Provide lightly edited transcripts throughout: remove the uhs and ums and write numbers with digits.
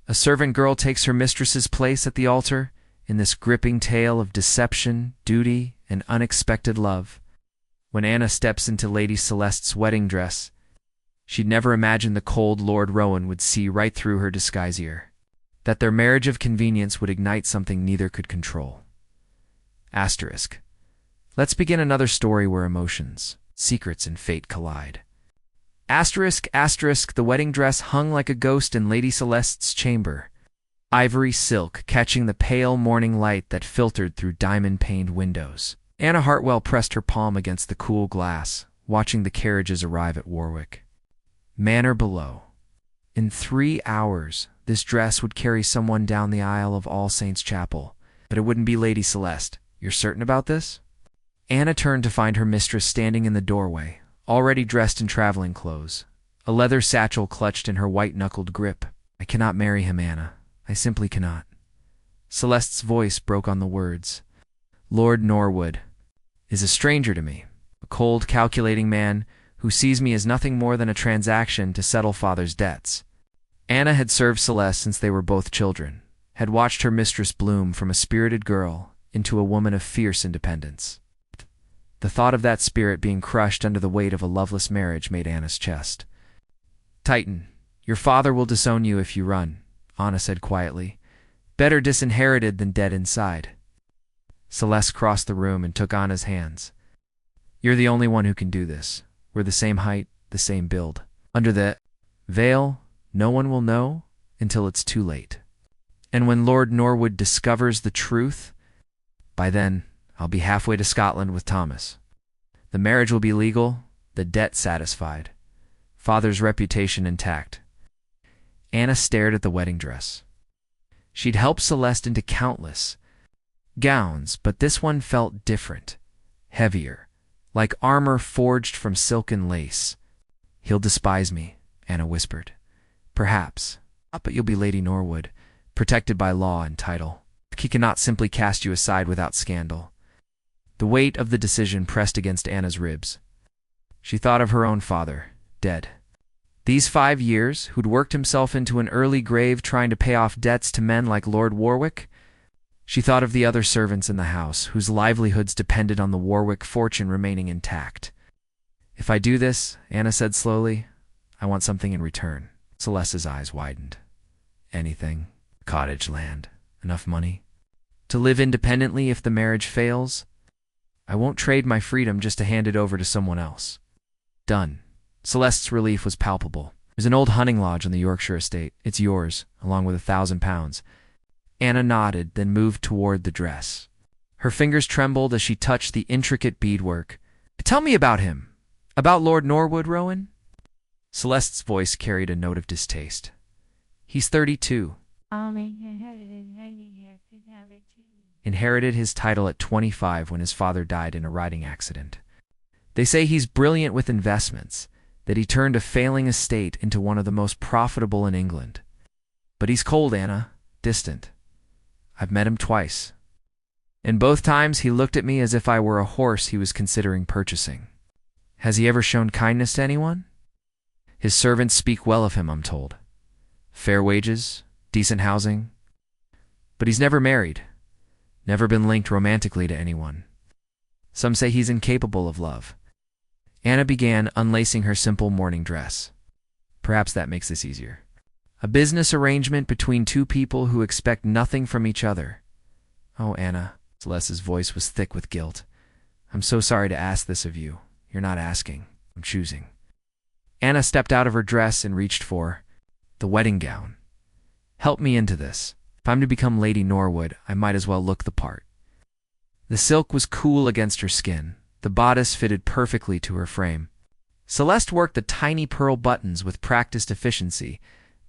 A servant girl takes her mistress's place at the altar in this gripping tale of deception, duty, and unexpected love. When Anna steps into Lady Celeste's wedding dress, she'd never imagined the cold Lord Rowan would see right through her disguisier, that their marriage of convenience would ignite something neither could control. Asterisk. Let's begin another story where emotions, secrets, and fate collide. Asterisk, asterisk, the wedding dress hung like a ghost in Lady Celeste's chamber, ivory silk catching the pale morning light that filtered through diamond-paned windows. Anna Hartwell pressed her palm against the cool glass, watching the carriages arrive at Warwick Manor below. In 3 hours, this dress would carry someone down the aisle of All Saints' Chapel, but it wouldn't be Lady Celeste. You're certain about this? Anna turned to find her mistress standing in the doorway, already dressed in traveling clothes, a leather satchel clutched in her white-knuckled grip. I cannot marry him, Anna. I simply cannot. Celeste's voice broke on the words. Lord Norwood is a stranger to me, a cold, calculating man who sees me as nothing more than a transaction to settle father's debts. Anna had served Celeste since they were both children, had watched her mistress bloom from a spirited girl into a woman of fierce independence. The thought of that spirit being crushed under the weight of a loveless marriage made Anna's chest tighten. Your father will disown you if you run, Anna said quietly. Better disinherited than dead inside. Celeste crossed the room and took Anna's hands. You're the only one who can do this. We're the same height, the same build. Under the veil, no one will know until it's too late. And when Lord Norwood discovers the truth, by then, I'll be halfway to Scotland with Thomas. The marriage will be legal, the debt satisfied, father's reputation intact. Anna stared at the wedding dress. She'd helped Celeste into countless gowns, but this one felt different, heavier, like armor forged from silken lace. He'll despise me, Anna whispered. Perhaps, but you'll be Lady Norwood, protected by law and title. He cannot simply cast you aside without scandal. The weight of the decision pressed against Anna's ribs. She thought of her own father, dead. These 5 years, who'd worked himself into an early grave trying to pay off debts to men like Lord Warwick. She thought of the other servants in the house, whose livelihoods depended on the Warwick fortune remaining intact. If I do this, Anna said slowly, I want something in return. Celeste's eyes widened. Anything. Cottage land. Enough money. To live independently if the marriage fails. I won't trade my freedom just to hand it over to someone else. Done. Celeste's relief was palpable. There's an old hunting lodge on the Yorkshire estate. It's yours, along with £1,000. Anna nodded, then moved toward the dress. Her fingers trembled as she touched the intricate beadwork. Tell me about him. About Lord Norwood, Rowan? Celeste's voice carried a note of distaste. He's 32. Inherited his title at 25 when his father died in a riding accident. They say he's brilliant with investments, that he turned a failing estate into one of the most profitable in England. But he's cold, Anna, distant. I've met him twice. And both times he looked at me as if I were a horse he was considering purchasing. Has he ever shown kindness to anyone? His servants speak well of him, I'm told. Fair wages, decent housing. But he's never married. Never been linked romantically to anyone. Some say he's incapable of love. Anna began unlacing her simple morning dress. Perhaps that makes this easier. A business arrangement between two people who expect nothing from each other. Oh, Anna, Celeste's voice was thick with guilt. I'm so sorry to ask this of you. You're not asking. I'm choosing. Anna stepped out of her dress and reached for the wedding gown. Help me into this. If I'm to become Lady Norwood, I might as well look the part. The silk was cool against her skin. The bodice fitted perfectly to her frame. Celeste worked the tiny pearl buttons with practiced efficiency,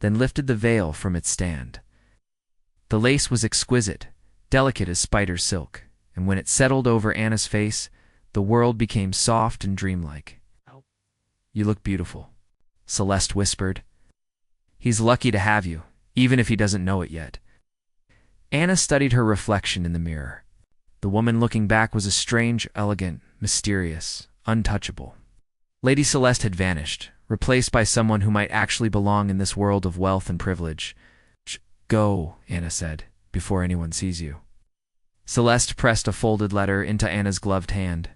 then lifted the veil from its stand. The lace was exquisite, delicate as spider silk, and when it settled over Anna's face, the world became soft and dreamlike. You look beautiful, Celeste whispered. He's lucky to have you, even if he doesn't know it yet. Anna studied her reflection in the mirror. The woman looking back was a strange, elegant, mysterious, untouchable. Lady Celeste had vanished, replaced by someone who might actually belong in this world of wealth and privilege. Go, Anna said, before anyone sees you. Celeste pressed a folded letter into Anna's gloved hand.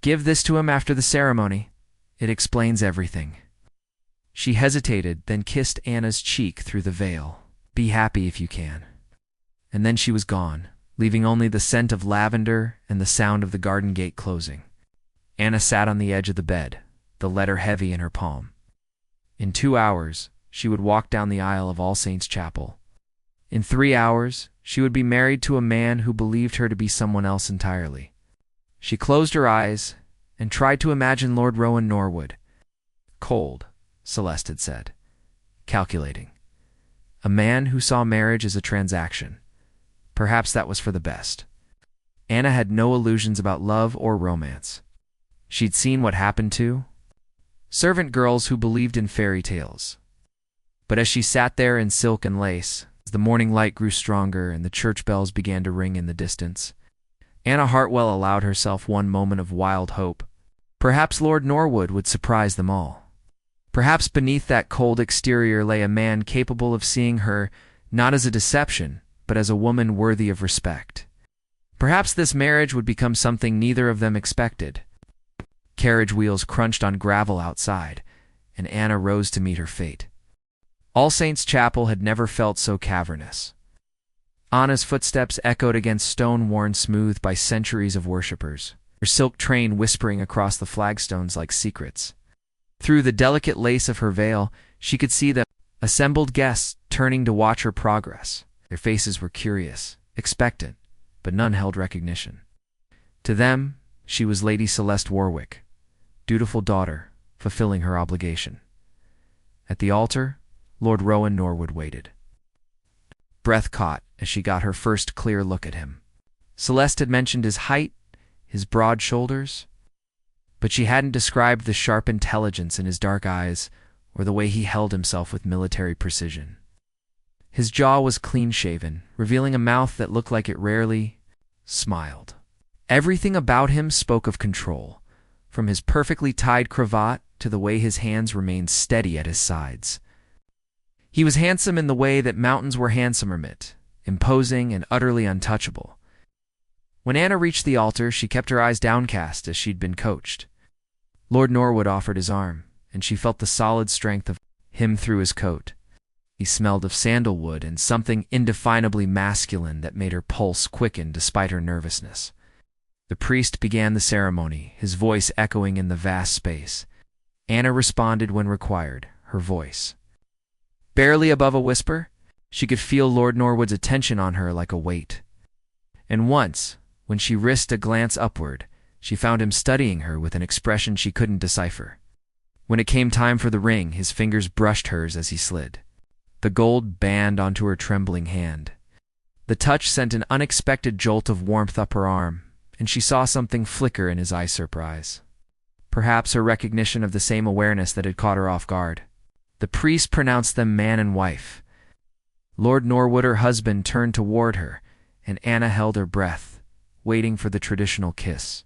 Give this to him after the ceremony. It explains everything. She hesitated, then kissed Anna's cheek through the veil. Be happy if you can. And then she was gone, leaving only the scent of lavender and the sound of the garden gate closing. Anna sat on the edge of the bed, the letter heavy in her palm. In 2 hours, she would walk down the aisle of All Saints' Chapel. In 3 hours, she would be married to a man who believed her to be someone else entirely. She closed her eyes and tried to imagine Lord Rowan Norwood. Cold, Celeste had said. Calculating. A man who saw marriage as a transaction. Perhaps that was for the best. Anna had no illusions about love or romance. She'd seen what happened to servant girls who believed in fairy tales. But as she sat there in silk and lace, as the morning light grew stronger and the church bells began to ring in the distance, Anna Hartwell allowed herself one moment of wild hope. Perhaps Lord Norwood would surprise them all. Perhaps beneath that cold exterior lay a man capable of seeing her not as a deception, but as a woman worthy of respect. Perhaps this marriage would become something neither of them expected. Carriage wheels crunched on gravel outside, and Anna rose to meet her fate. All Saints' Chapel had never felt so cavernous. Anna's footsteps echoed against stone worn smooth by centuries of worshippers, her silk train whispering across the flagstones like secrets. Through the delicate lace of her veil, she could see the assembled guests turning to watch her progress. Their faces were curious, expectant, but none held recognition. To them, she was Lady Celeste Warwick, dutiful daughter, fulfilling her obligation. At the altar, Lord Rowan Norwood waited. Breath caught as she got her first clear look at him. Celeste had mentioned his height, his broad shoulders, but she hadn't described the sharp intelligence in his dark eyes or the way he held himself with military precision. His jaw was clean-shaven, revealing a mouth that looked like it rarely smiled. Everything about him spoke of control, from his perfectly tied cravat to the way his hands remained steady at his sides. He was handsome in the way that mountains were handsomer, imposing and utterly untouchable. When Anna reached the altar, she kept her eyes downcast as she'd been coached. Lord Norwood offered his arm, and she felt the solid strength of him through his coat. He smelled of sandalwood and something indefinably masculine that made her pulse quicken despite her nervousness. The priest began the ceremony, his voice echoing in the vast space. Anna responded when required, her voice barely above a whisper. She could feel Lord Norwood's attention on her like a weight. And once, when she risked a glance upward, she found him studying her with an expression she couldn't decipher. When it came time for the ring, his fingers brushed hers as he slid the gold band onto her trembling hand. The touch sent an unexpected jolt of warmth up her arm, and she saw something flicker in his eye-surprise. Perhaps her recognition of the same awareness that had caught her off guard. The priest pronounced them man and wife. Lord Norwood, her husband, turned toward her, and Anna held her breath, waiting for the traditional kiss.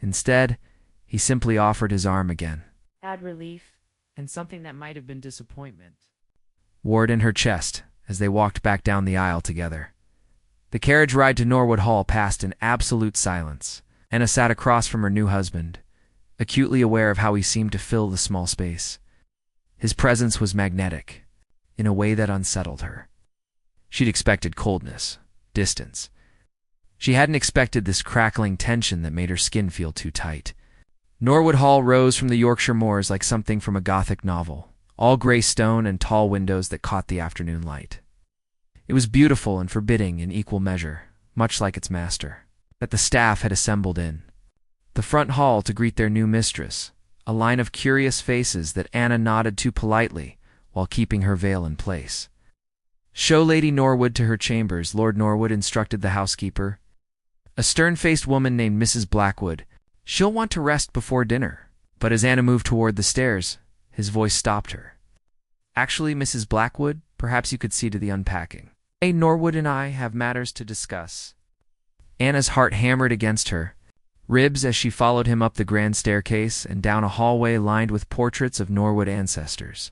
Instead, he simply offered his arm again. Add relief, and something that might have been disappointment Ward in her chest as they walked back down the aisle together. The carriage ride to Norwood Hall passed in absolute silence. Anna sat across from her new husband, acutely aware of how he seemed to fill the small space. His presence was magnetic, in a way that unsettled her. She'd expected coldness, distance. She hadn't expected this crackling tension that made her skin feel too tight. Norwood Hall rose from the Yorkshire moors like something from a Gothic novel, all grey stone and tall windows that caught the afternoon light. It was beautiful and forbidding in equal measure, much like its master, that the staff had assembled in. The front hall to greet their new mistress, a line of curious faces that Anna nodded to politely while keeping her veil in place. Show Lady Norwood to her chambers, Lord Norwood instructed the housekeeper. A stern-faced woman named Mrs. Blackwood. She'll want to rest before dinner. But as Anna moved toward the stairs, his voice stopped her. Actually, Mrs. Blackwood, perhaps you could see to the unpacking. Hey, Norwood and I have matters to discuss. Anna's heart hammered against her ribs as she followed him up the grand staircase and down a hallway lined with portraits of Norwood ancestors.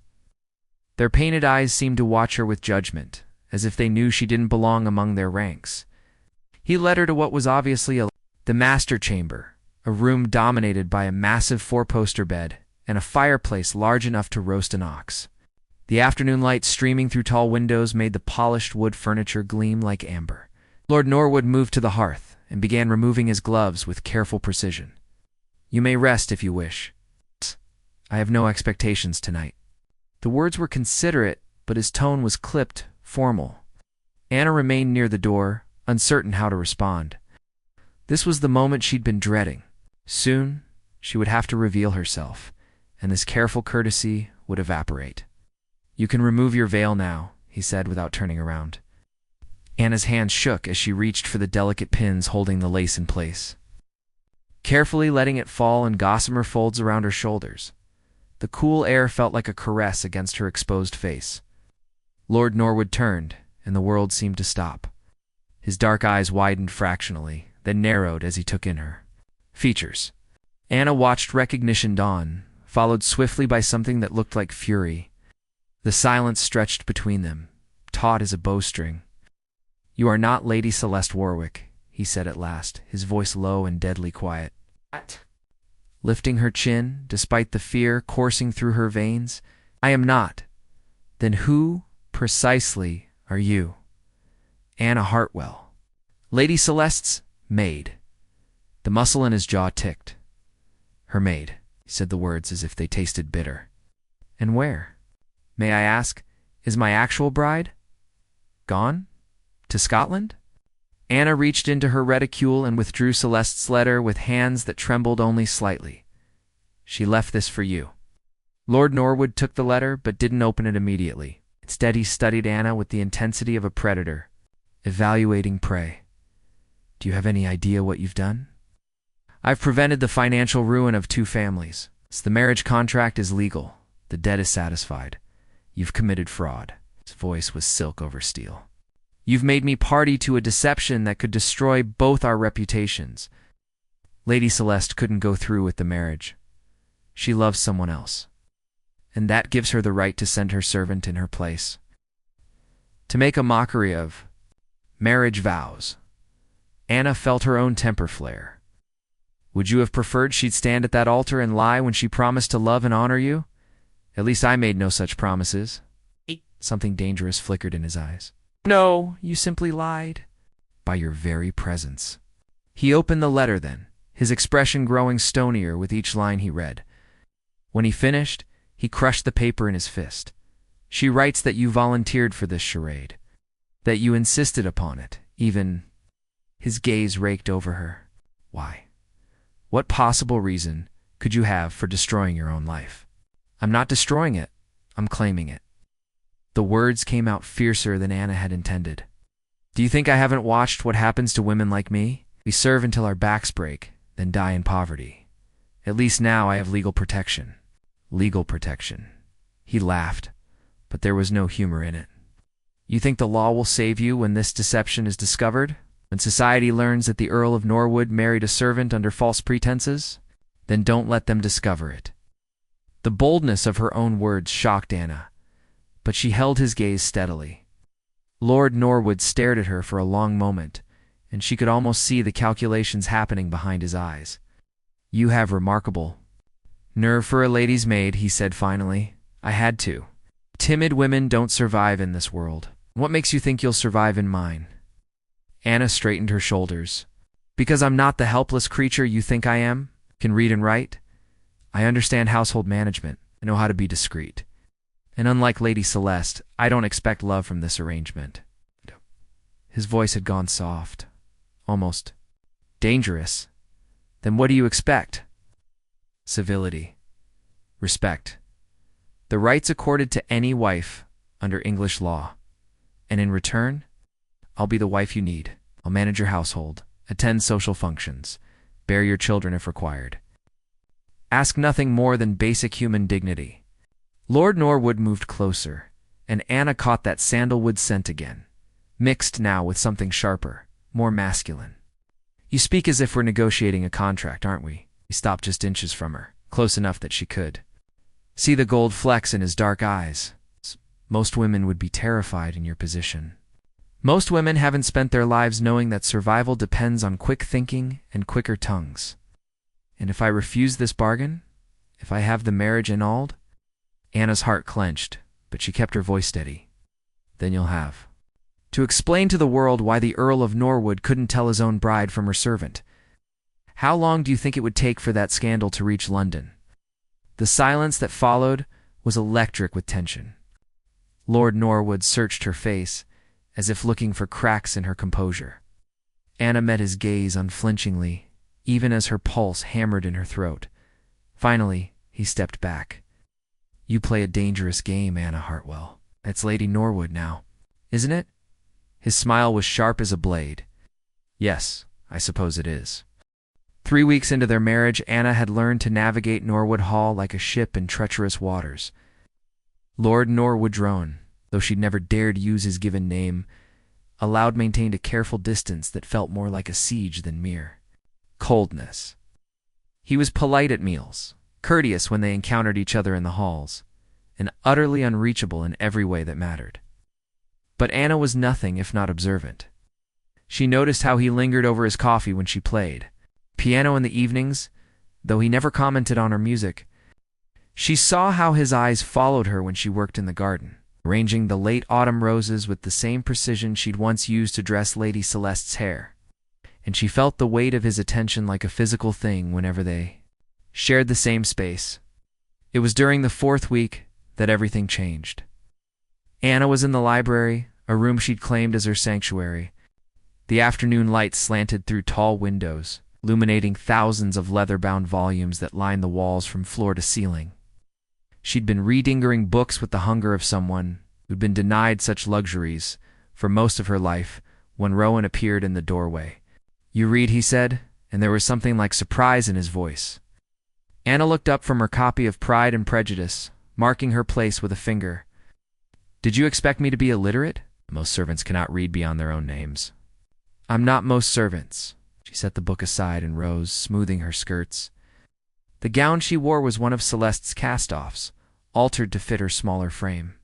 Their painted eyes seemed to watch her with judgment, as if they knew she didn't belong among their ranks. He led her to what was obviously the master chamber, a room dominated by a massive four-poster bed and a fireplace large enough to roast an ox. The afternoon light streaming through tall windows made the polished wood furniture gleam like amber. Lord Norwood moved to the hearth and began removing his gloves with careful precision. "You may rest if you wish. I have no expectations tonight." The words were considerate, but his tone was clipped, formal. Anna remained near the door, uncertain how to respond. This was the moment she'd been dreading. Soon, she would have to reveal herself, and this careful courtesy would evaporate. "You can remove your veil now," he said without turning around. Anna's hand shook as she reached for the delicate pins holding the lace in place. Carefully letting it fall in gossamer folds around her shoulders, the cool air felt like a caress against her exposed face. Lord Norwood turned, and the world seemed to stop. His dark eyes widened fractionally, then narrowed as he took in her features. Anna watched recognition dawn, followed swiftly by something that looked like fury. The silence stretched between them, taut as a bowstring. "You are not Lady Celeste Warwick," he said at last, his voice low and deadly quiet. "What?" Lifting her chin, despite the fear coursing through her veins. "I am not." "Then who, precisely, are you?" "Anna Hartwell, Lady Celeste's maid." The muscle in his jaw ticked. "Her maid," he said the words as if they tasted bitter. "And where, may I ask, is my actual bride? Gone? To Scotland?" Anna reached into her reticule and withdrew Celeste's letter with hands that trembled only slightly. "She left this for you." Lord Norwood took the letter but didn't open it immediately. Instead, he studied Anna with the intensity of a predator, evaluating prey. "Do you have any idea what you've done?" "I've prevented the financial ruin of 2 families. The marriage contract is legal. The debt is satisfied. You've committed fraud." His voice was silk over steel. "You've made me party to a deception that could destroy both our reputations. Lady Celeste couldn't go through with the marriage. She loves someone else, and that gives her the right to send her servant in her place. To make a mockery of marriage vows." Anna felt her own temper flare. "Would you have preferred she'd stand at that altar and lie when she promised to love and honor you? At least I made no such promises." Something dangerous flickered in his eyes. "No, you simply lied." "By your very presence." He opened the letter then, his expression growing stonier with each line he read. When he finished, he crushed the paper in his fist. "She writes that you volunteered for this charade, that you insisted upon it, even—" His gaze raked over her. "Why? What possible reason could you have for destroying your own life?" "I'm not destroying it. I'm claiming it." The words came out fiercer than Anna had intended. "Do you think I haven't watched what happens to women like me? We serve until our backs break, then die in poverty. At least now I have legal protection." "Legal protection." He laughed, but there was no humor in it. "You think the law will save you when this deception is discovered? When society learns that the Earl of Norwood married a servant under false pretenses? Then don't let them discover it." The boldness of her own words shocked Anna, but she held his gaze steadily. Lord Norwood stared at her for a long moment, and she could almost see the calculations happening behind his eyes. "You have remarkable nerve for a lady's maid," he said finally. "I had to. Timid women don't survive in this world. What makes you think you'll survive in mine?" Anna straightened her shoulders. "Because I'm not the helpless creature you think I am, can read and write. I understand household management. I know how to be discreet. And unlike Lady Celeste, I don't expect love from this arrangement." His voice had gone soft, almost dangerous. "Then what do you expect?" "Civility. Respect. The rights accorded to any wife under English law. And in return, I'll be the wife you need. I'll manage your household, attend social functions, bear your children if required. Ask nothing more than basic human dignity." Lord Norwood moved closer, and Anna caught that sandalwood scent again, mixed now with something sharper, more masculine. "You speak as if we're negotiating a contract, aren't we?" He stopped just inches from her, close enough that she could see the gold flecks in his dark eyes. Most women would be terrified in your position. Most women haven't spent their lives knowing that survival depends on quick thinking and quicker tongues. And if I refuse this bargain, if I have the marriage annulled? Anna's heart clenched, but she kept her voice steady. Then you'll have to explain to the world why the Earl of Norwood couldn't tell his own bride from her servant. How long do you think it would take for that scandal to reach London? The silence that followed was electric with tension. Lord Norwood searched her face, as if looking for cracks in her composure. Anna met his gaze unflinchingly, even as her pulse hammered in her throat. Finally, he stepped back. You play a dangerous game, Anna Hartwell. It's Lady Norwood now, isn't it? His smile was sharp as a blade. Yes, I suppose it is. 3 weeks into their marriage, Anna had learned to navigate Norwood Hall like a ship in treacherous waters. Lord Rowan, though she'd never dared use his given name, maintained a careful distance that felt more like a siege than mere coldness. He was polite at meals, courteous when they encountered each other in the halls, and utterly unreachable in every way that mattered. But Anna was nothing if not observant. She noticed how he lingered over his coffee when she played piano in the evenings, though he never commented on her music. She saw how his eyes followed her when she worked in the garden, arranging the late autumn roses with the same precision she'd once used to dress Lady Celeste's hair. And she felt the weight of his attention like a physical thing whenever they shared the same space. It was during the 4th week that everything changed. Anna was in the library, a room she'd claimed as her sanctuary. The afternoon light slanted through tall windows, illuminating thousands of leather-bound volumes that lined the walls from floor to ceiling. She'd been reading books with the hunger of someone who'd been denied such luxuries for most of her life when Rowan appeared in the doorway. You read, he said, and there was something like surprise in his voice. Anna looked up from her copy of Pride and Prejudice, marking her place with a finger. Did you expect me to be illiterate? Most servants cannot read beyond their own names. I'm not most servants. She set the book aside and rose, smoothing her skirts. The gown she wore was one of Celeste's cast-offs, altered to fit her smaller frame.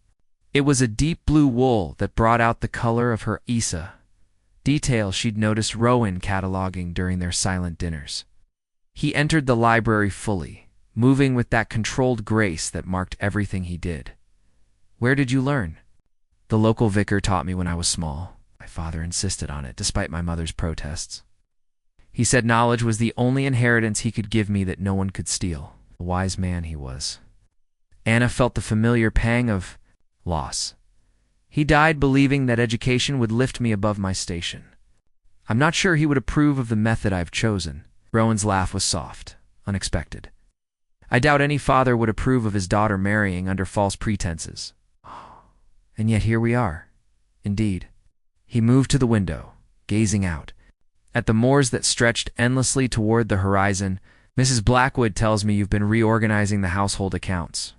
It was a deep blue wool that brought out the color of her Isa, detail she'd noticed Rowan cataloging during their silent dinners. He entered the library fully, moving with that controlled grace that marked everything he did. Where did you learn? The local vicar taught me when I was small. My father insisted on it, despite my mother's protests. He said knowledge was the only inheritance he could give me that no one could steal. A wise man he was. Anna felt the familiar pang of loss. He died believing that education would lift me above my station. I'm not sure he would approve of the method I've chosen. Rowan's laugh was soft, unexpected. I doubt any father would approve of his daughter marrying under false pretenses. And yet here we are. Indeed. He moved to the window, gazing out. At the moors that stretched endlessly toward the horizon, Mrs. Blackwood tells me you've been reorganizing the household accounts.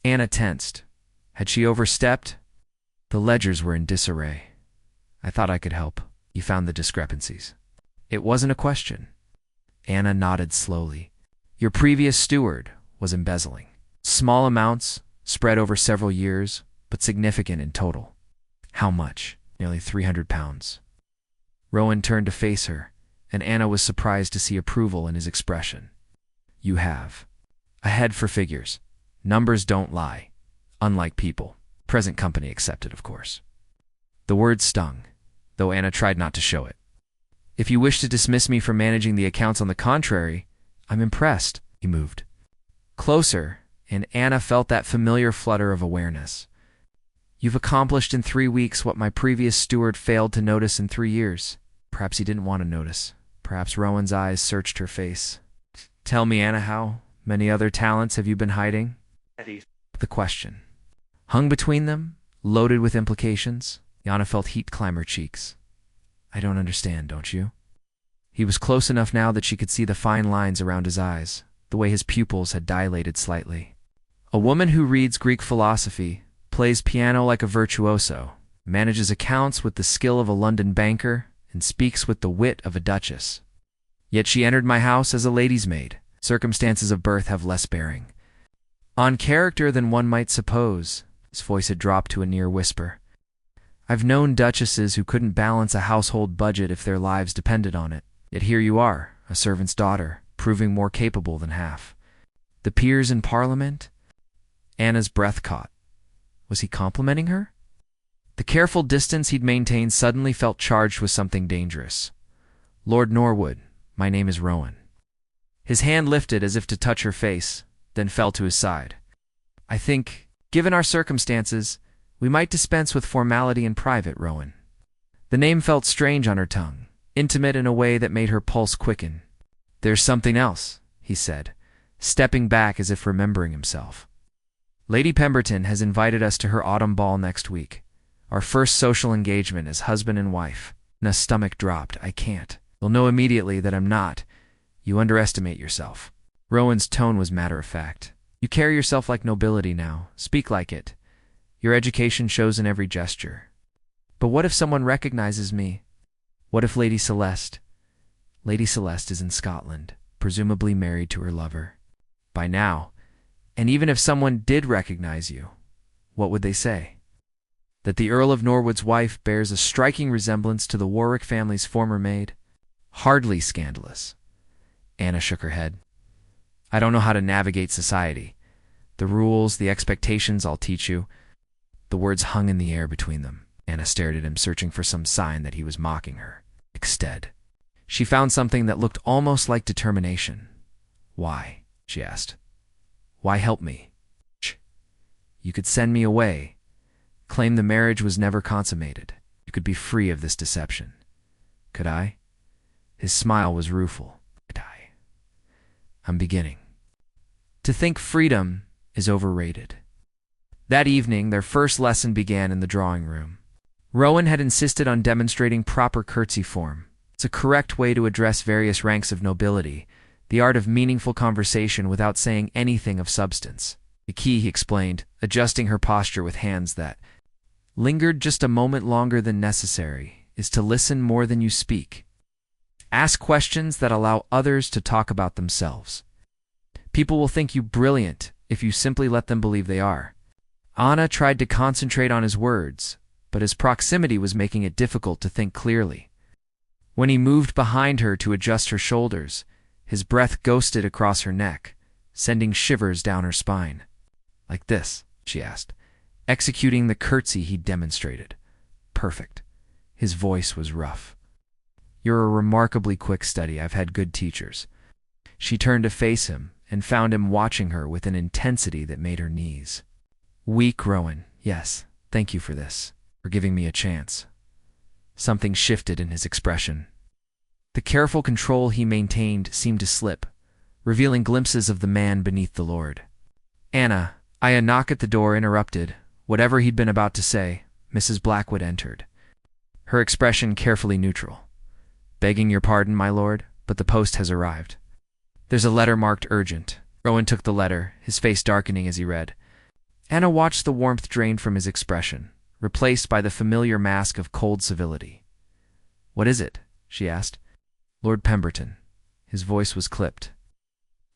Anna tensed. Had she overstepped? The ledgers were in disarray. I thought I could help. You found the discrepancies. It wasn't a question. Anna nodded slowly. Your previous steward was embezzling. Small amounts, spread over several years, but significant in total. How much? Nearly 300 pounds. Rowan turned to face her, and Anna was surprised to see approval in his expression. You have a head for figures. Numbers don't lie. Unlike people. Present company accepted, of course. The words stung, though Anna tried not to show it. If you wish to dismiss me from managing the accounts, on the contrary, I'm impressed. He moved closer, and Anna felt that familiar flutter of awareness. You've accomplished in 3 weeks what my previous steward failed to notice in 3 years. Perhaps he didn't want to notice. Perhaps Rowan's eyes searched her face. Tell me, Anna, how many other talents have you been hiding? The question hung between them, loaded with implications. Anna felt heat climb her cheeks. I don't understand, don't you? He was close enough now that she could see the fine lines around his eyes, the way his pupils had dilated slightly. A woman who reads Greek philosophy, plays piano like a virtuoso, manages accounts with the skill of a London banker, and speaks with the wit of a duchess. Yet she entered my house as a lady's maid. Circumstances of birth have less bearing on character than one might suppose. His voice had dropped to a near whisper. I've known duchesses who couldn't balance a household budget if their lives depended on it. Yet here you are, a servant's daughter, proving more capable than half. The peers in Parliament? Anna's breath caught. Was he complimenting her? The careful distance he'd maintained suddenly felt charged with something dangerous. Lord Norwood, my name is Rowan. His hand lifted as if to touch her face, then fell to his side. I think, given our circumstances, we might dispense with formality in private, Rowan. The name felt strange on her tongue, intimate in a way that made her pulse quicken. There's something else, he said, stepping back as if remembering himself. Lady Pemberton has invited us to her autumn ball next week. Our first social engagement as husband and wife. Anna's stomach dropped. I can't. You'll know immediately that I'm not. You underestimate yourself. Rowan's tone was matter-of-fact. You carry yourself like nobility now. Speak like it. Your education shows in every gesture. But what if someone recognizes me? What if Lady Celeste? Lady Celeste is in Scotland, presumably married to her lover. By now. And even if someone did recognize you, what would they say? That the Earl of Norwood's wife bears a striking resemblance to the Warwick family's former maid? Hardly scandalous. Anna shook her head. I don't know how to navigate society. The rules, the expectations I'll teach you. The words hung in the air between them. Anna stared at him, searching for some sign that he was mocking her. Instead, she found something that looked almost like determination. Why? She asked. Why help me? You could send me away. Claim the marriage was never consummated. You could be free of this deception. Could I? His smile was rueful. Could I? I'm beginning. To think freedom is overrated. That evening, their first lesson began in the drawing room. Rowan had insisted on demonstrating proper curtsy form. It's a correct way to address various ranks of nobility, the art of meaningful conversation without saying anything of substance. The key, he explained, adjusting her posture with hands that lingered just a moment longer than necessary, is to listen more than you speak. Ask questions that allow others to talk about themselves. People will think you brilliant if you simply let them believe they are. Anna tried to concentrate on his words, but his proximity was making it difficult to think clearly. When he moved behind her to adjust her shoulders, his breath ghosted across her neck, sending shivers down her spine. Like this, she asked, executing the curtsy he'd demonstrated. Perfect. His voice was rough. You're a remarkably quick study. I've had good teachers. She turned to face him and found him watching her with an intensity that made her knees. Weak, Rowan. Yes, thank you for this, for giving me a chance. Something shifted in his expression. The careful control he maintained seemed to slip, revealing glimpses of the man beneath the lord. Anna, a knock at the door interrupted whatever he'd been about to say. Mrs. Blackwood entered, her expression carefully neutral. Begging your pardon, my lord, but the post has arrived. There's a letter marked urgent. Rowan took the letter, his face darkening as he read. Anna watched the warmth drain from his expression, replaced by the familiar mask of cold civility. What is it? She asked. Lord Pemberton. His voice was clipped.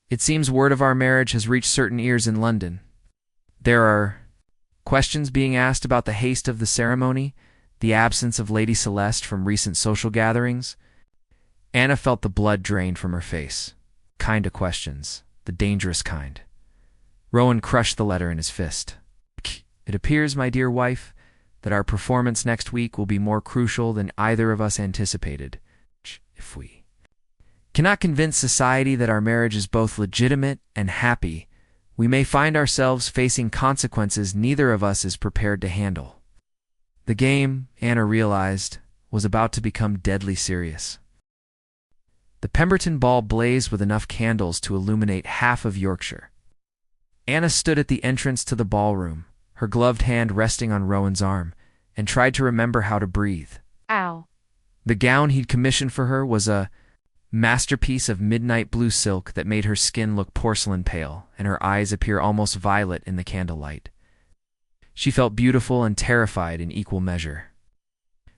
It seems word of our marriage has reached certain ears in London. There are questions being asked about the haste of the ceremony, the absence of Lady Celeste from recent social gatherings. Anna felt the blood drain from her face. Kind of questions, the dangerous kind. Rowan crushed the letter in his fist. It appears, my dear wife, that our performance next week will be more crucial than either of us anticipated. If we cannot convince society that our marriage is both legitimate and happy, we may find ourselves facing consequences neither of us is prepared to handle. The game, Anna realized, was about to become deadly serious. The Pemberton ball blazed with enough candles to illuminate half of Yorkshire. Anna stood at the entrance to the ballroom, her gloved hand resting on Rowan's arm, and tried to remember how to breathe. Ow. The gown he'd commissioned for her was a masterpiece of midnight blue silk that made her skin look porcelain pale and her eyes appear almost violet in the candlelight. She felt beautiful and terrified in equal measure.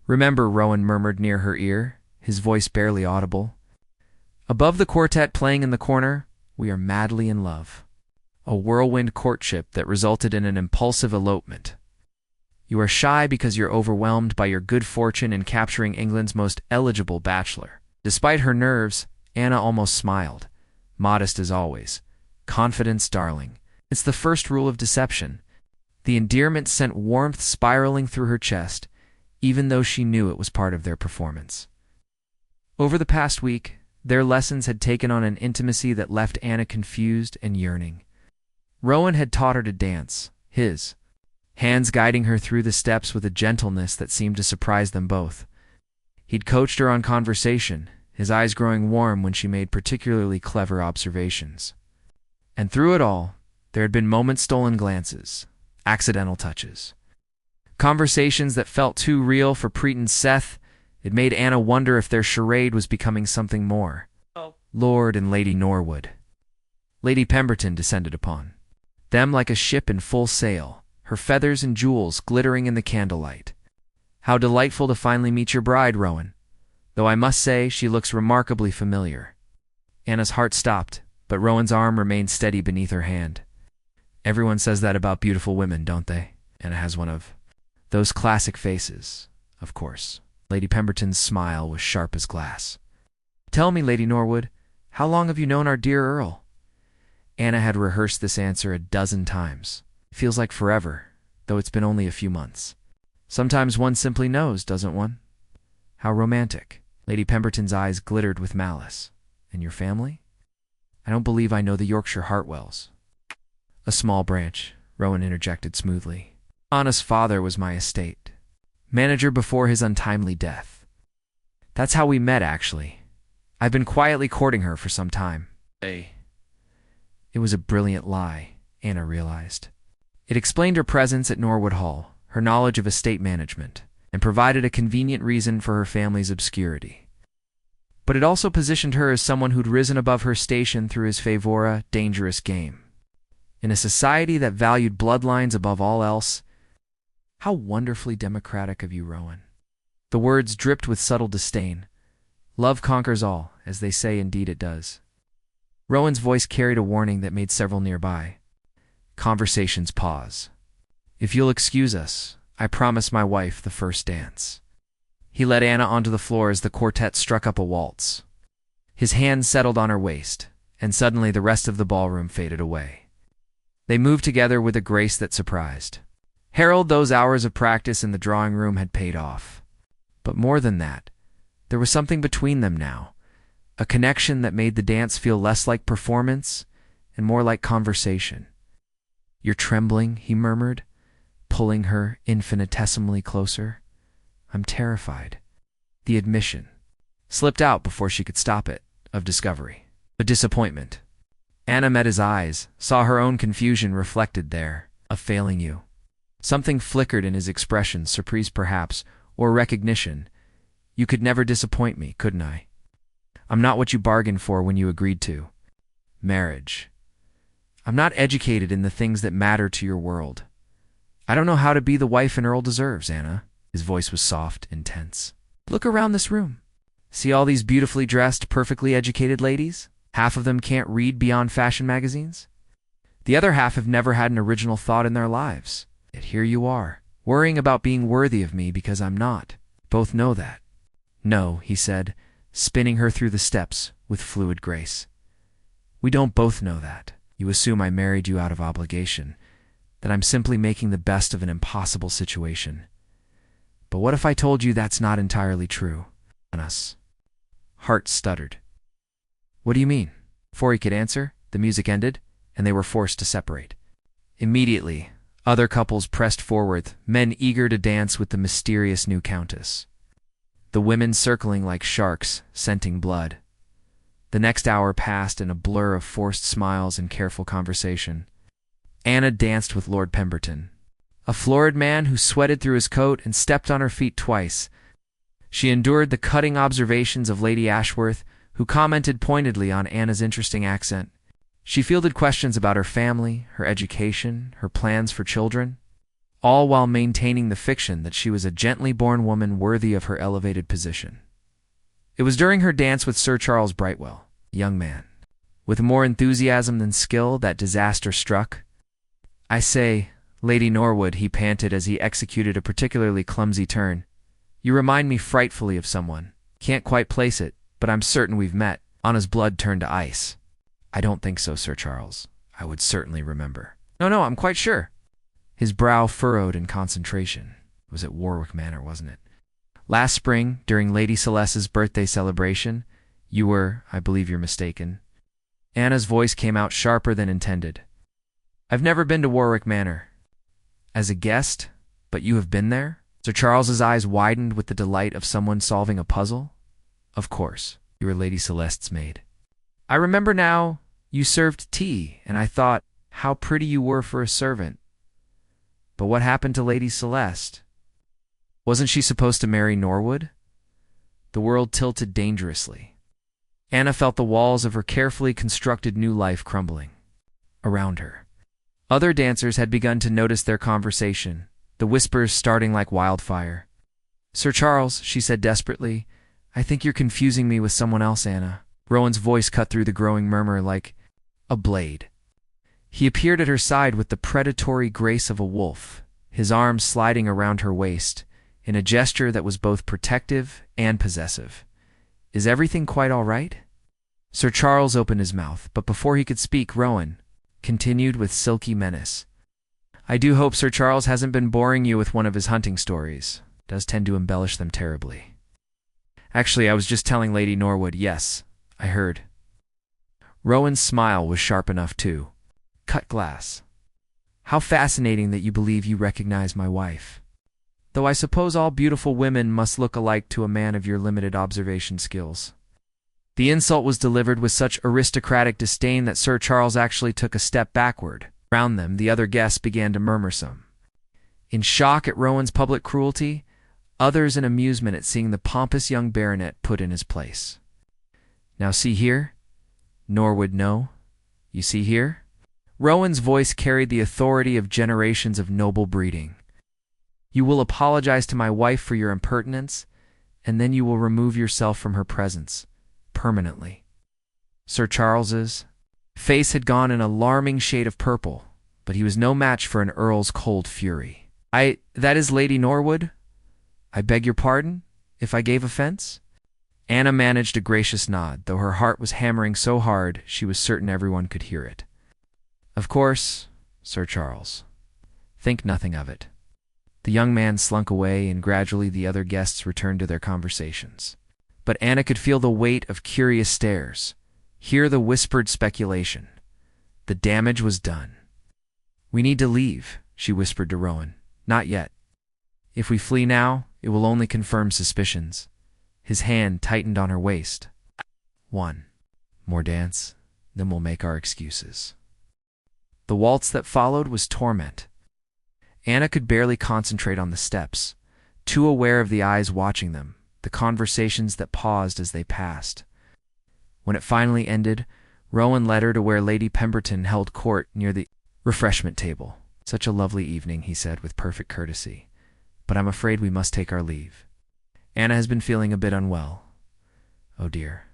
Remember, Rowan murmured near her ear, his voice barely audible. Above the quartet playing in the corner, we are madly in love. a whirlwind courtship that resulted in an impulsive elopement. You are shy because you're overwhelmed by your good fortune in capturing England's most eligible bachelor. Despite her nerves, Anna almost smiled, modest as always. Confidence, darling. It's the first rule of deception. The endearment sent warmth spiraling through her chest, even though she knew it was part of their performance. Over the past week, their lessons had taken on an intimacy that left Anna confused and yearning. Rowan had taught her to dance, his hands guiding her through the steps with a gentleness that seemed to surprise them both. He'd coached her on conversation, his eyes growing warm when she made particularly clever observations. And through it all, there had been stolen glances, accidental touches. Conversations that felt too real for Preeton's Seth. It made Anna wonder if their charade was becoming something more. Lord and Lady Norwood. Lady Pemberton descended upon them like a ship in full sail, her feathers and jewels glittering in the candlelight. How delightful to finally meet your bride, Rowan. Though I must say she looks remarkably familiar. Anna's heart stopped, but Rowan's arm remained steady beneath her hand. Everyone says that about beautiful women, don't they? Anna has one of those classic faces, of course. Lady Pemberton's smile was sharp as glass. Tell me, Lady Norwood, how long have you known our dear Earl? Anna had rehearsed this answer a dozen times. It feels like forever, though it's been only a few months. Sometimes one simply knows, doesn't one? How romantic. Lady Pemberton's eyes glittered with malice. And your family? I don't believe I know the Yorkshire Hartwells. A small branch, Rowan interjected smoothly. Anna's father was my estate manager before his untimely death. That's how we met, actually. I've been quietly courting her for some time. It was a brilliant lie, Anna realized. It explained her presence at Norwood Hall, her knowledge of estate management, and provided a convenient reason for her family's obscurity. But it also positioned her as someone who'd risen above her station through his favora, dangerous game. In a society that valued bloodlines above all else, how wonderfully democratic of you, Rowan. The words dripped with subtle disdain. Love conquers all, as they say, indeed it does. Rowan's voice carried a warning that made several nearby. Conversations pause. If you'll excuse us, I promise my wife the first dance. He led Anna onto the floor as the quartet struck up a waltz. His hand settled on her waist, and suddenly the rest of the ballroom faded away. They moved together with a grace that surprised. Harold, those hours of practice in the drawing room had paid off. But more than that, there was something between them now, a connection that made the dance feel less like performance and more like conversation. You're trembling, he murmured, pulling her infinitesimally closer. I'm terrified. The admission slipped out before she could stop it, of discovery. A disappointment. Anna met his eyes, saw her own confusion reflected there, of failing you. Something flickered in his expression, surprise perhaps, or recognition. You could never disappoint me, couldn't I? I'm not what you bargained for when you agreed to. Marriage. I'm not educated in the things that matter to your world. I don't know how to be the wife an Earl deserves, Anna. His voice was soft and tense. Look around this room. See all these beautifully dressed, perfectly educated ladies? Half of them can't read beyond fashion magazines. The other half have never had an original thought in their lives. Yet here you are, worrying about being worthy of me because I'm not. Both know that. No, he said, spinning her through the steps with fluid grace. We don't both know that. You assume I married you out of obligation, that I'm simply making the best of an impossible situation. But what if I told you that's not entirely true? On us. Heart stuttered. What do you mean? Before he could answer, the music ended, and they were forced to separate. Immediately, other couples pressed forward, men eager to dance with the mysterious new countess. The women circling like sharks, scenting blood. The next hour passed in a blur of forced smiles and careful conversation. Anna danced with Lord Pemberton, a florid man who sweated through his coat and stepped on her feet twice. She endured the cutting observations of Lady Ashworth, who commented pointedly on Anna's interesting accent. She fielded questions about her family, her education, her plans for children, all while maintaining the fiction that she was a gently born woman worthy of her elevated position. It was during her dance with Sir Charles Brightwell, a young man, With more enthusiasm than skill, that disaster struck. "I say, Lady Norwood," he panted as he executed a particularly clumsy turn. "You remind me frightfully of someone. Can't quite place it, but I'm certain we've met." Anna's blood turned to ice. "I don't think so, Sir Charles. I would certainly remember." No, I'm quite sure." His brow furrowed in concentration. It was at Warwick Manor, wasn't it? "Last spring, during Lady Celeste's birthday celebration, you were, I believe you're mistaken." Anna's voice came out sharper than intended. "I've never been to Warwick Manor. As a guest, but you have been there?" Sir Charles's eyes widened with the delight of someone solving a puzzle. "Of course, you were Lady Celeste's maid." "I remember now, you served tea, and I thought, how pretty you were for a servant. But what happened to Lady Celeste? Wasn't she supposed to marry Norwood?" The world tilted dangerously. Anna felt the walls of her carefully constructed new life crumbling around her. Other dancers had begun to notice their conversation, the whispers starting like wildfire. "Sir Charles," she said desperately, "I think you're confusing me with someone else, Anna." Rowan's voice cut through the growing murmur like a blade. He appeared at her side with the predatory grace of a wolf, his arms sliding around her waist, in a gesture that was both protective and possessive. "Is everything quite all right?" Sir Charles opened his mouth, but before he could speak, Rowan continued with silky menace. "I do hope Sir Charles hasn't been boring you with one of his hunting stories. Does tend to embellish them terribly." "Actually, I was just telling Lady Norwood, yes, I heard." Rowan's smile was sharp enough, too. "Cut glass. How fascinating that you believe you recognize my wife. Though I suppose all beautiful women must look alike to a man of your limited observation skills." The insult was delivered with such aristocratic disdain that Sir Charles actually took a step backward. Around them, the other guests began to murmur some. In shock at Rowan's public cruelty, others in amusement at seeing the pompous young baronet put in his place. "Now see here, Norwood, no. You see here?" Rowan's voice carried the authority of generations of noble breeding. "You will apologize to my wife for your impertinence, and then you will remove yourself from her presence, permanently." Sir Charles's face had gone an alarming shade of purple, but he was no match for an earl's cold fury. That is Lady Norwood? I beg your pardon, if I gave offense?" Anna managed a gracious nod, though her heart was hammering so hard she was certain everyone could hear it. "Of course, Sir Charles. Think nothing of it." The young man slunk away, and gradually the other guests returned to their conversations. But Anna could feel the weight of curious stares, hear the whispered speculation. The damage was done. "We need to leave," she whispered to Rowan. "Not yet. If we flee now, it will only confirm suspicions." His hand tightened on her waist. "One more dance, then we'll make our excuses." The waltz that followed was torment. Anna could barely concentrate on the steps, too aware of the eyes watching them, the conversations that paused as they passed. When it finally ended, Rowan led her to where Lady Pemberton held court near the refreshment table. "Such a lovely evening," he said with perfect courtesy, "but I'm afraid we must take our leave. Anna has been feeling a bit unwell. Oh dear."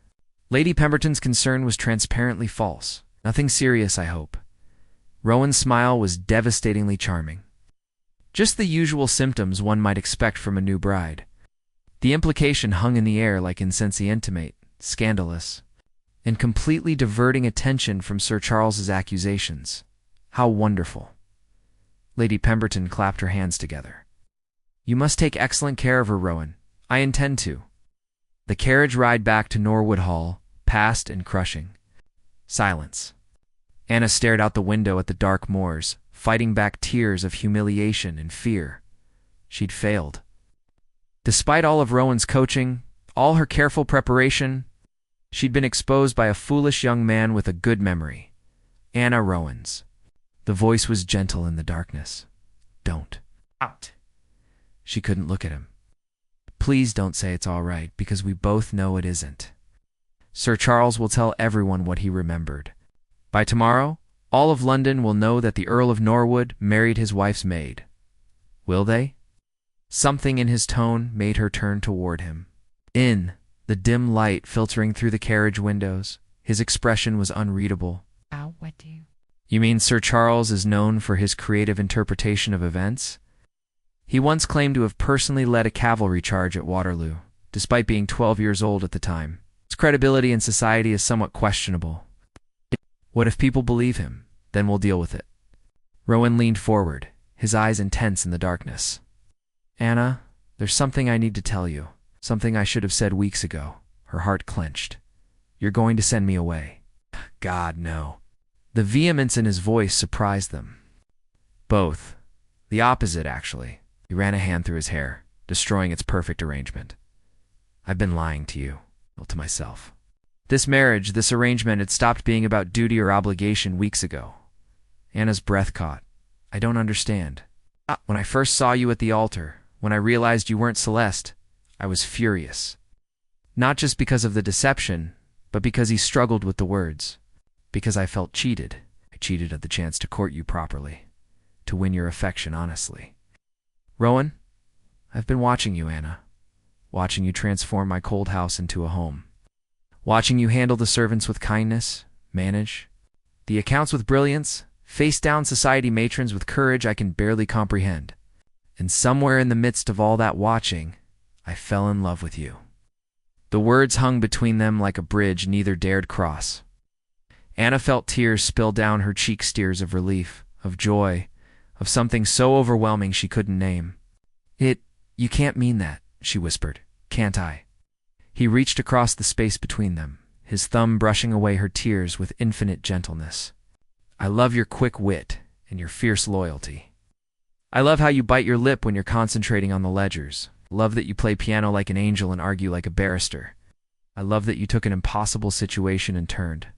Lady Pemberton's concern was transparently false. "Nothing serious, I hope." Rowan's smile was devastatingly charming. Just the usual symptoms one might expect from a new bride. The implication hung in the air like insentientimate, scandalous, and completely diverting attention from Sir Charles's accusations. How wonderful. Lady Pemberton clapped her hands together. "You must take excellent care of her, Rowan. I intend to." The carriage ride back to Norwood Hall passed in crushing silence. Anna stared out the window at the dark moors, fighting back tears of humiliation and fear. She'd failed. Despite all of Rowan's coaching, all her careful preparation, she'd been exposed by a foolish young man with a good memory. Anna Rowan's. The voice was gentle in the darkness. "Don't. Out." She couldn't look at him. "Please don't say it's all right, because we both know it isn't. Sir Charles will tell everyone what he remembered. By tomorrow, all of London will know that the Earl of Norwood married his wife's maid. Will they?" Something in his tone made her turn toward him. In the dim light filtering through the carriage windows, His expression was unreadable. What do you... You mean Sir Charles is known for his creative interpretation of events? He once claimed to have personally led a cavalry charge at Waterloo, despite being 12 years old at the time. His credibility in society is somewhat questionable. What if people believe him? Then we'll deal with it. Rowan leaned forward, his eyes intense in the darkness. Anna, there's something I need to tell you. Something I should have said weeks ago. Her heart clenched. You're going to send me away. God, no. The vehemence in his voice surprised them. Both. The opposite, actually. He ran a hand through his hair, destroying its perfect arrangement. I've been lying to you, well, to myself. This marriage, this arrangement, had stopped being about duty or obligation weeks ago. Anna's breath caught. I don't understand. When I first saw you at the altar, when I realized you weren't Celeste, I was furious. Not just because of the deception, but because he struggled with the words. Because I felt cheated. I cheated at the chance to court you properly, to win your affection honestly. Rowan, I've been watching you, Anna. Watching you transform my cold house into a home. Watching you handle the servants with kindness, manage the accounts with brilliance, face down society matrons with courage I can barely comprehend. And somewhere in the midst of all that watching, I fell in love with you. The words hung between them like a bridge neither dared cross. Anna felt tears spill down her cheeks, tears of relief, of joy, of something so overwhelming she couldn't name. You can't mean that, she whispered. Can't I? He reached across the space between them, his thumb brushing away her tears with infinite gentleness. I love your quick wit and your fierce loyalty. I love how you bite your lip when you're concentrating on the ledgers. Love that you play piano like an angel and argue like a barrister. I love that you took an impossible situation and turned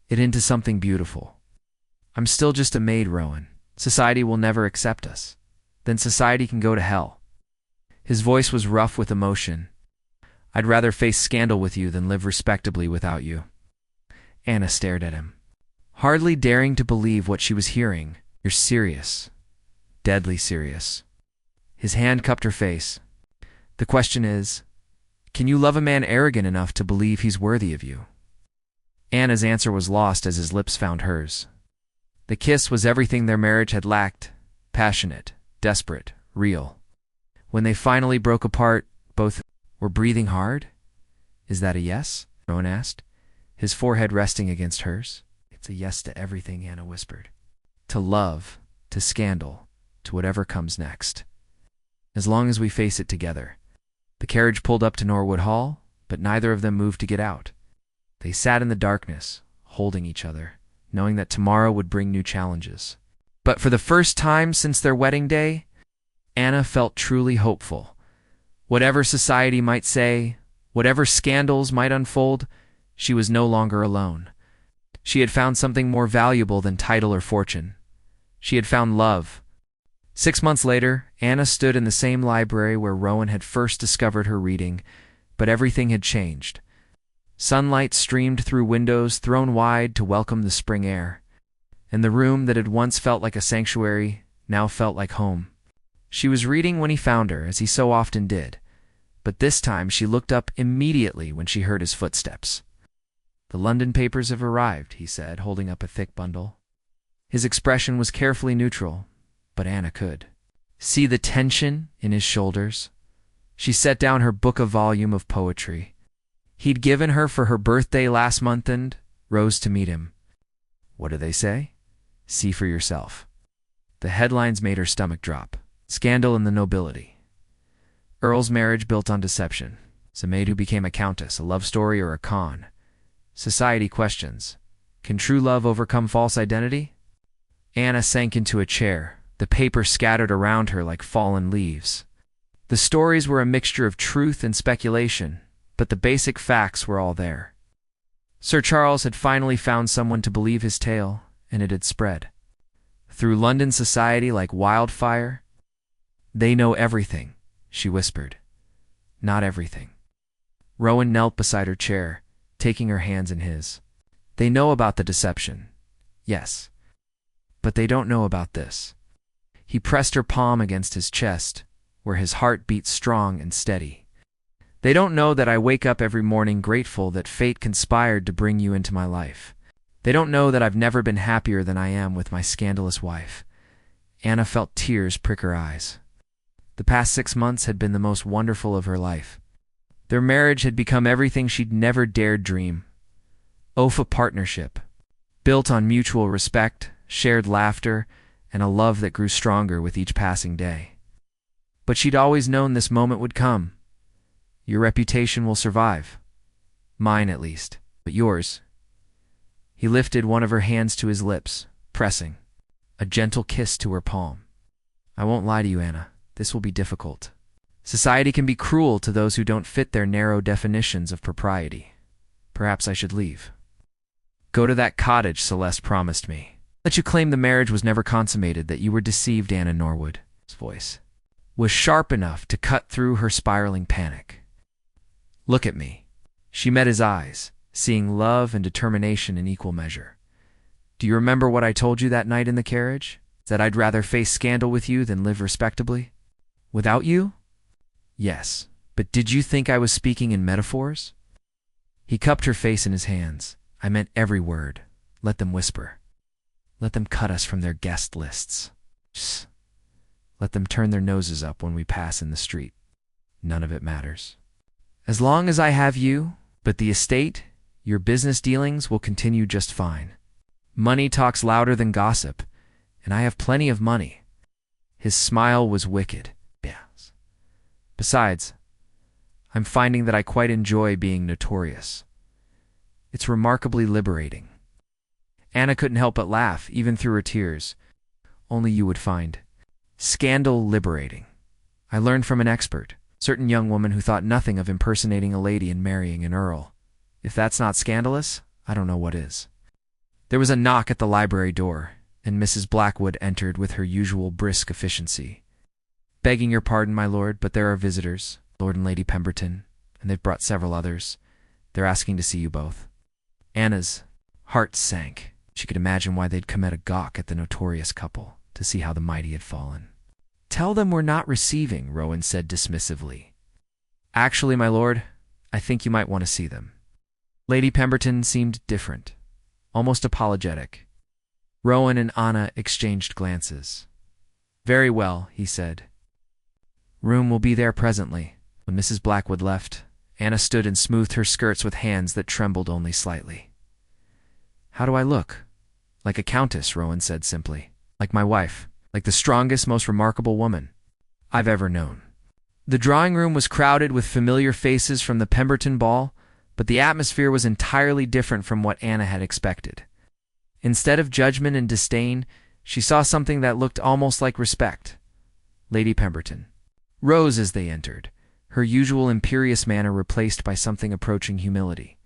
it into something beautiful. I'm still just a maid, Rowan. Society will never accept us. Then society can go to hell. His voice was rough with emotion. I'd rather face scandal with you than live respectably without you. Anna stared at him, hardly daring to believe what she was hearing. You're serious. Deadly serious. His hand cupped her face. The question is, can you love a man arrogant enough to believe he's worthy of you? Anna's answer was lost as his lips found hers. The kiss was everything their marriage had lacked. Passionate, desperate, real. When they finally broke apart, both were breathing hard. Is that a yes? Rowan asked, his forehead resting against hers. It's a yes to everything, Anna whispered. To love, to scandal, to whatever comes next. As long as we face it together. The carriage pulled up to Norwood Hall, but neither of them moved to get out. They sat in the darkness, holding each other, knowing that tomorrow would bring new challenges. But for the first time since their wedding day, Anna felt truly hopeful. Whatever society might say, whatever scandals might unfold, she was no longer alone. She had found something more valuable than title or fortune. She had found love. 6 months later, Anna stood in the same library where Rowan had first discovered her reading, but everything had changed. Sunlight streamed through windows thrown wide to welcome the spring air, and the room that had once felt like a sanctuary now felt like home. She was reading when he found her, as he so often did, but this time she looked up immediately when she heard his footsteps. The London papers have arrived, he said, holding up a thick bundle. His expression was carefully neutral, but Anna could see the tension in his shoulders. She set down her book, a volume of poetry he'd given her for her birthday last month, and rose to meet him. What do they say? See for yourself. The headlines made her stomach drop. Scandal in the nobility. Earl's marriage built on deception. A maid who became a countess, a love story or a con. Society questions. Can true love overcome false identity? Anna sank into a chair, the paper scattered around her like fallen leaves. The stories were a mixture of truth and speculation, but the basic facts were all there. Sir Charles had finally found someone to believe his tale, and it had spread through London society like wildfire. They know everything, she whispered. Not everything. Rowan knelt beside her chair, taking her hands in his. They know about the deception, yes, but they don't know about this. He pressed her palm against his chest, where his heart beat strong and steady. They don't know that I wake up every morning grateful that fate conspired to bring you into my life. They don't know that I've never been happier than I am with my scandalous wife." Anna felt tears prick her eyes. The past 6 months had been the most wonderful of her life. Their marriage had become everything she'd never dared dream. A partnership, built on mutual respect, shared laughter, and a love that grew stronger with each passing day. But she'd always known this moment would come. Your reputation will survive. Mine, at least. But yours. He lifted one of her hands to his lips, pressing a gentle kiss to her palm. "I won't lie to you, Anna. This will be difficult. Society can be cruel to those who don't fit their narrow definitions of propriety. Perhaps I should leave. Go to that cottage Celeste promised me. Let you claim the marriage was never consummated, that you were deceived." Anna Norwood's voice was sharp enough to cut through her spiraling panic. "Look at me." She met his eyes, seeing love and determination in equal measure. "Do you remember what I told you that night in the carriage? That I'd rather face scandal with you than live respectably? Without you? Yes, but did you think I was speaking in metaphors?" He cupped her face in his hands. "I meant every word. Let them whisper. Let them cut us from their guest lists. Shh. Let them turn their noses up when we pass in the street. None of it matters. As long as I have you, but the estate, your business dealings will continue just fine. Money talks louder than gossip, and I have plenty of money." His smile was wicked. "Yes. Besides, I'm finding that I quite enjoy being notorious. It's remarkably liberating." Anna couldn't help but laugh, even through her tears. "Only you would find scandal liberating. I learned from an expert, certain young woman who thought nothing of impersonating a lady and marrying an earl. If that's not scandalous, I don't know what is." There was a knock at the library door, and Mrs. Blackwood entered with her usual brisk efficiency. "Begging your pardon, my lord, but there are visitors, Lord and Lady Pemberton, and they've brought several others. They're asking to see you both." Anna's heart sank. She could imagine why they'd come at a gawk at the notorious couple, to see how the mighty had fallen. "Tell them we're not receiving," Rowan said dismissively. "Actually, my lord, I think you might want to see them." Lady Pemberton seemed different, almost apologetic. Rowan and Anna exchanged glances. "Very well," he said. "Room will be there presently." When Mrs. Blackwood left, Anna stood and smoothed her skirts with hands that trembled only slightly. "How do I look?" "Like a countess," Rowan said simply. "Like my wife. Like the strongest, most remarkable woman I've ever known." The drawing room was crowded with familiar faces from the Pemberton ball, but the atmosphere was entirely different from what Anna had expected. Instead of judgment and disdain, she saw something that looked almost like respect. Lady Pemberton rose as they entered, her usual imperious manner replaced by something approaching humility.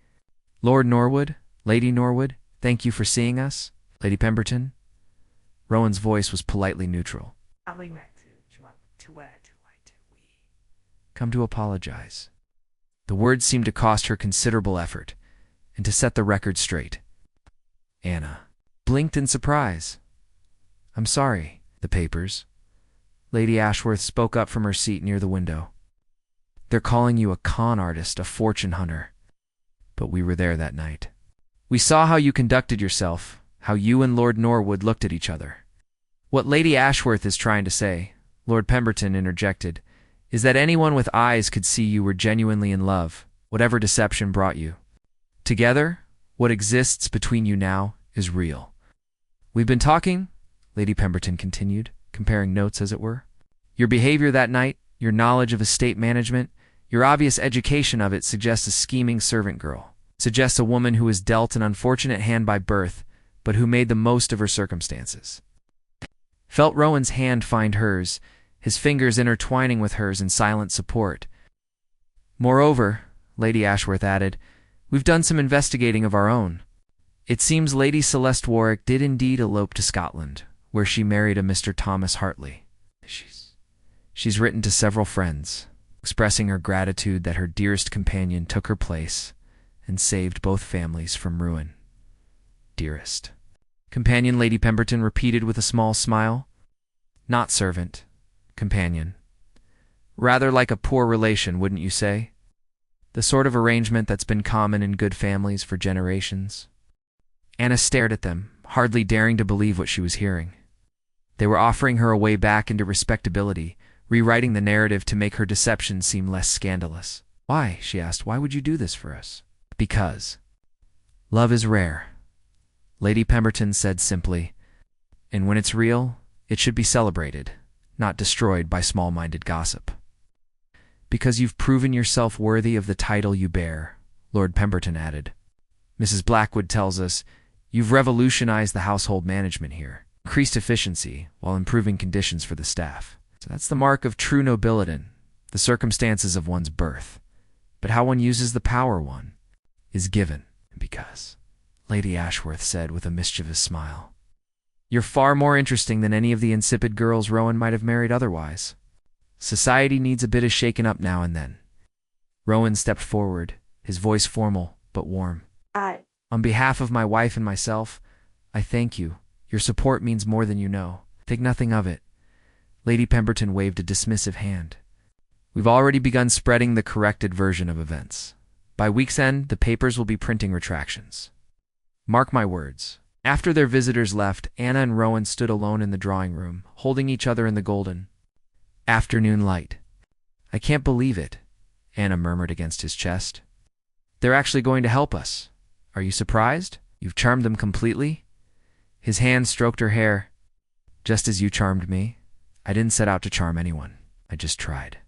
"Lord Norwood, Lady Norwood, thank you for seeing us." "Lady Pemberton?" Rowan's voice was politely neutral. "Come to apologize." The words seemed to cost her considerable effort, and to set the record straight. Anna blinked in surprise. "I'm sorry." "The papers?" Lady Ashworth spoke up from her seat near the window. "They're calling you a con artist, a fortune hunter. But we were there that night. We saw how you conducted yourself, how you and Lord Norwood looked at each other. What Lady Ashworth is trying to say," Lord Pemberton interjected, "is that anyone with eyes could see you were genuinely in love, whatever deception brought you. Together, what exists between you now is real. We've been talking," Lady Pemberton continued, comparing notes as it were. "Your behavior that night, your knowledge of estate management, your obvious education of it suggests a scheming servant girl, suggests a woman who was dealt an unfortunate hand by birth, but who made the most of her circumstances." Felt Rowan's hand find hers, his fingers intertwining with hers in silent support. "Moreover," Lady Ashworth added, "we've done some investigating of our own. It seems Lady Celeste Warwick did indeed elope to Scotland, where she married a Mr. Thomas Hartley. She's written to several friends, expressing her gratitude that her dearest companion took her place and saved both families from ruin." "Dearest." Companion, Lady Pemberton repeated with a small smile. "Not servant. Companion. Rather like a poor relation, wouldn't you say?" the sort of arrangement that's been common in good families for generations. Anna stared at them, hardly daring to believe what she was hearing. They were offering her a way back into respectability, rewriting the narrative to make her deception seem less scandalous. "Why?" she asked. "Why would you do this for us?" "Because love is rare," Lady Pemberton said simply, "and when it's real, it should be celebrated, not destroyed by small-minded gossip." "Because you've proven yourself worthy of the title you bear," Lord Pemberton added. "Mrs. Blackwood tells us you've revolutionized the household management here, increased efficiency while improving conditions for the staff. So that's the mark of true nobility, the circumstances of one's birth. But how one uses the power one is given." "Because," Lady Ashworth said with a mischievous smile, "you're far more interesting than any of the insipid girls Rowan might have married otherwise. Society needs a bit of shaken up now and then." Rowan stepped forward, his voice formal but warm. "On behalf of my wife and myself, I thank you. Your support means more than you know." "Think nothing of it." Lady Pemberton waved a dismissive hand. "We've already begun spreading the corrected version of events. By week's end, the papers will be printing retractions. Mark my words." After their visitors left, Anna and Rowan stood alone in the drawing room, holding each other in the golden afternoon light. "I can't believe it," Anna murmured against his chest. "They're actually going to help us. Are you surprised? You've charmed them completely?" His hand stroked her hair. "Just as you charmed me. I didn't set out to charm anyone. I just tried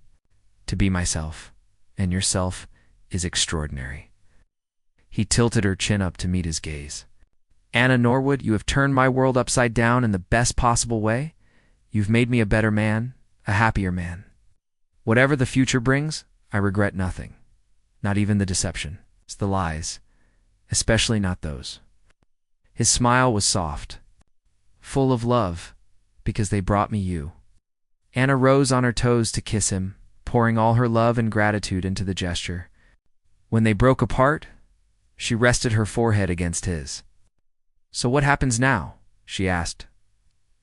to be myself, and yourself is extraordinary." He tilted her chin up to meet his gaze. "Anna Norwood, you have turned my world upside down in the best possible way. You've made me a better man, a happier man. Whatever the future brings, I regret nothing. Not even the deception. It's the lies. Especially not those." His smile was soft, full of love, "because they brought me you." Anna rose on her toes to kiss him, pouring all her love and gratitude into the gesture. When they broke apart, she rested her forehead against his. "So what happens now?" she asked.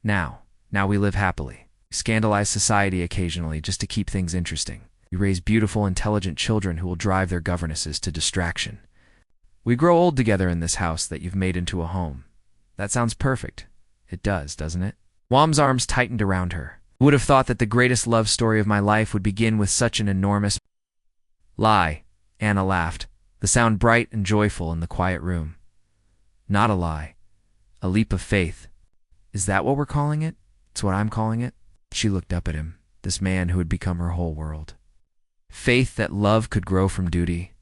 Now we live happily. We scandalize society occasionally just to keep things interesting. We raise beautiful, intelligent children who will drive their governesses to distraction. We grow old together in this house that you've made into a home. That sounds perfect. It does, doesn't it?" Wam's arms tightened around her. "Who would have thought that the greatest love story of my life would begin with such an enormous lie?" Anna laughed, the sound bright and joyful in the quiet room. "Not a lie. A leap of faith. Is that what we're calling it? It's what I'm calling it." She looked up at him, this man who had become her whole world. "Faith that love could grow from duty.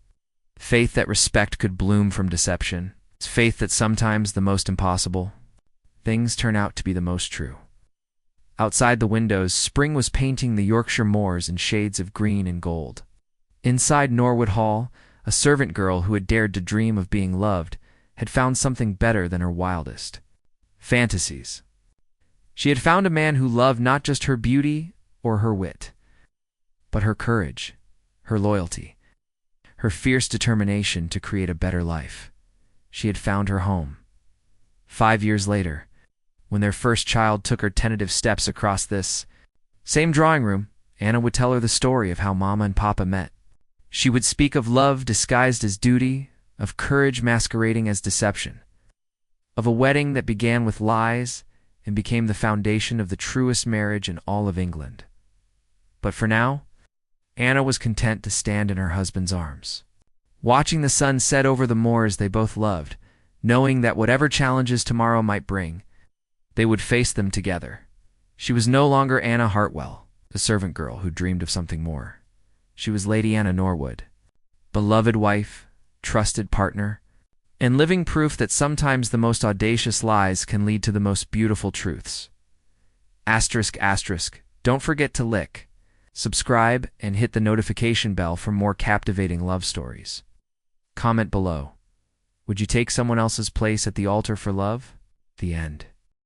Faith that respect could bloom from deception. It's faith that sometimes the most impossible things turn out to be the most true." Outside the windows, spring was painting the Yorkshire moors in shades of green and gold. Inside Norwood Hall, a servant girl who had dared to dream of being loved had found something better than her wildest fantasies. She had found a man who loved not just her beauty or her wit, but her courage, her loyalty, her fierce determination to create a better life. She had found her home. 5 years later, when their first child took her tentative steps across this same drawing room, Anna would tell her the story of how Mama and Papa met. She would speak of love disguised as duty, of courage masquerading as deception, of a wedding that began with lies and became the foundation of the truest marriage in all of England. But for now, Anna was content to stand in her husband's arms, watching the sun set over the moors they both loved, knowing that whatever challenges tomorrow might bring, they would face them together. She was no longer Anna Hartwell, the servant girl who dreamed of something more. She was Lady Anna Norwood, beloved wife, trusted partner, and living proof that sometimes the most audacious lies can lead to the most beautiful truths. ***, don't forget to subscribe, and hit the notification bell for more captivating love stories. Comment below. Would you take someone else's place at the altar for love? The end.